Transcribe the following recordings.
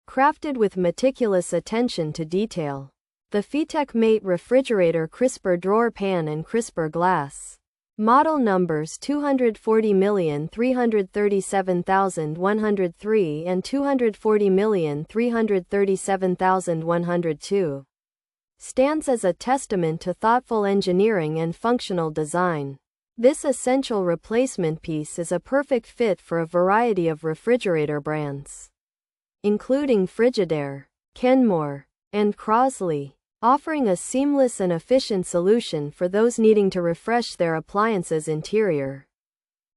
Crafted with meticulous attention to detail. The Fetechmate Refrigerator Crisper Drawer Pan and Crisper Glass. Model numbers 240,337,103 and 240,337,102. Stands as a testament to thoughtful engineering and functional design. This essential replacement piece is a perfect fit for a variety of refrigerator brands, including Frigidaire, Kenmore, and Crosley, offering a seamless and efficient solution for those needing to refresh their appliance's interior.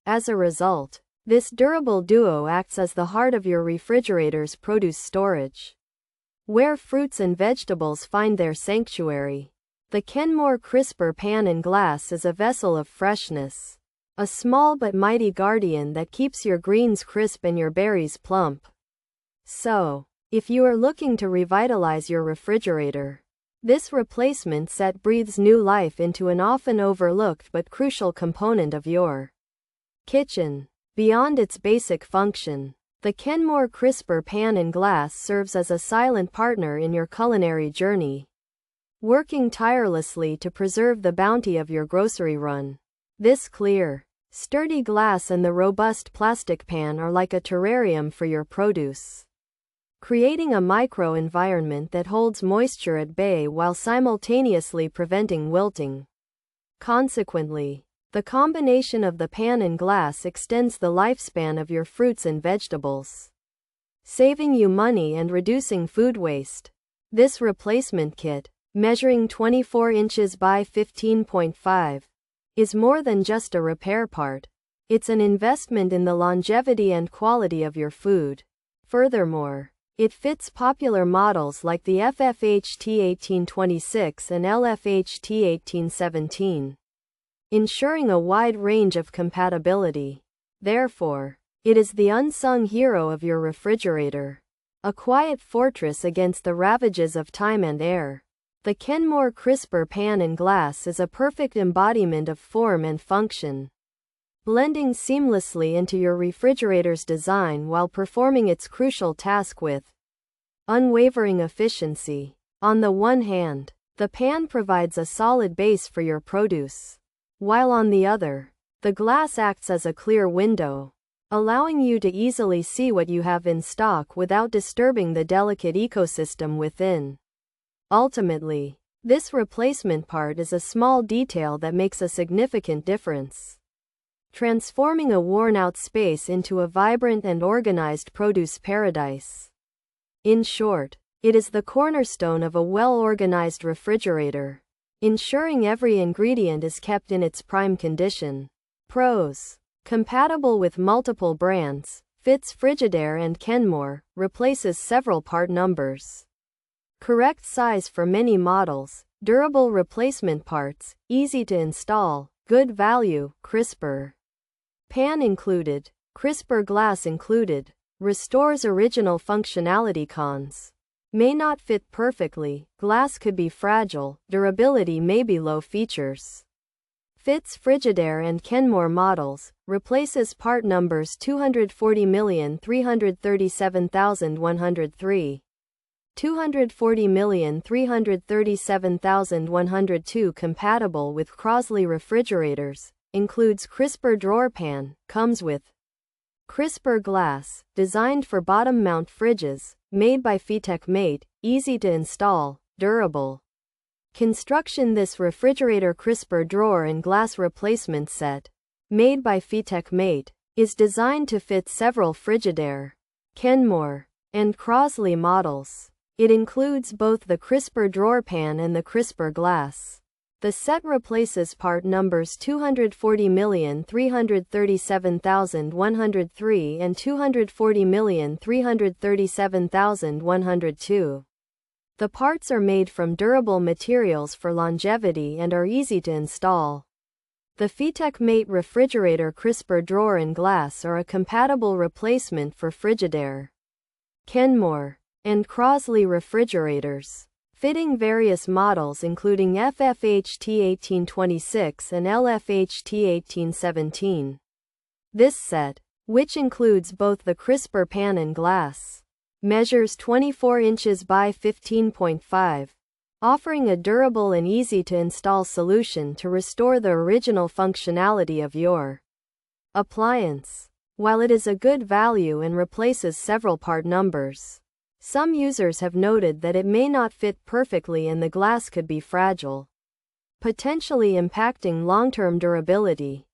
As a result, this durable duo acts as the heart of your refrigerator's produce storage, where fruits and vegetables find their sanctuary. The Kenmore Crisper Pan and Glass is a vessel of freshness, a small but mighty guardian that keeps your greens crisp and your berries plump. So, if you are looking to revitalize your refrigerator, this replacement set breathes new life into an often overlooked but crucial component of your kitchen. Beyond its basic function, the Kenmore Crisper Pan and Glass serves as a silent partner in your culinary journey, working tirelessly to preserve the bounty of your grocery run. This clear, sturdy glass and the robust plastic pan are like a terrarium for your produce, creating a micro-environment that holds moisture at bay while simultaneously preventing wilting. Consequently, the combination of the pan and glass extends the lifespan of your fruits and vegetables, saving you money and reducing food waste. This replacement kit, measuring 24 inches by 15.5, is more than just a repair part. It's an investment in the longevity and quality of your food. Furthermore, it fits popular models like the FFHT1826 and LFHT1817, ensuring a wide range of compatibility. Therefore, it is the unsung hero of your refrigerator, a quiet fortress against the ravages of time and air. The Kenmore Crisper Pan and Glass is a perfect embodiment of form and function, blending seamlessly into your refrigerator's design while performing its crucial task with unwavering efficiency. On the one hand, the pan provides a solid base for your produce, while on the other, the glass acts as a clear window, allowing you to easily see what you have in stock without disturbing the delicate ecosystem within. Ultimately, this replacement part is a small detail that makes a significant difference, transforming a worn-out space into a vibrant and organized produce paradise. In short, it is the cornerstone of a well-organized refrigerator, ensuring every ingredient is kept in its prime condition. Pros: compatible with multiple brands, fits Frigidaire and Kenmore, replaces several part numbers. Correct size for many models, durable replacement parts, easy to install, good value, crisper pan included, crisper glass included, restores original functionality. Cons: may not fit perfectly, glass could be fragile, durability may be low. Features: fits Frigidaire and Kenmore models, replaces part numbers 240,337,103, 240,337,102. Compatible with Crosley refrigerators, includes crisper drawer pan, comes with crisper glass, designed for bottom mount fridges, made by Fetechmate, easy to install, durable construction. This refrigerator crisper drawer and glass replacement set, made by Fetechmate, is designed to fit several Frigidaire, Kenmore, and Crosley models. It includes both the crisper drawer pan and the crisper glass. The set replaces part numbers 240,337,103 and 240,337,102. The parts are made from durable materials for longevity and are easy to install. The Fetechmate Refrigerator Crisper Drawer and Glass are a compatible replacement for Frigidaire, Kenmore, and Crosley refrigerators, fitting various models including FFHT1826 and LFHT1817. This set, which includes both the crisper pan and glass, Measures 24 inches by 15.5, offering a durable and easy-to-install solution to restore the original functionality of your appliance. While it is a good value and replaces several part numbers, some users have noted that it may not fit perfectly and the glass could be fragile, potentially impacting long-term durability.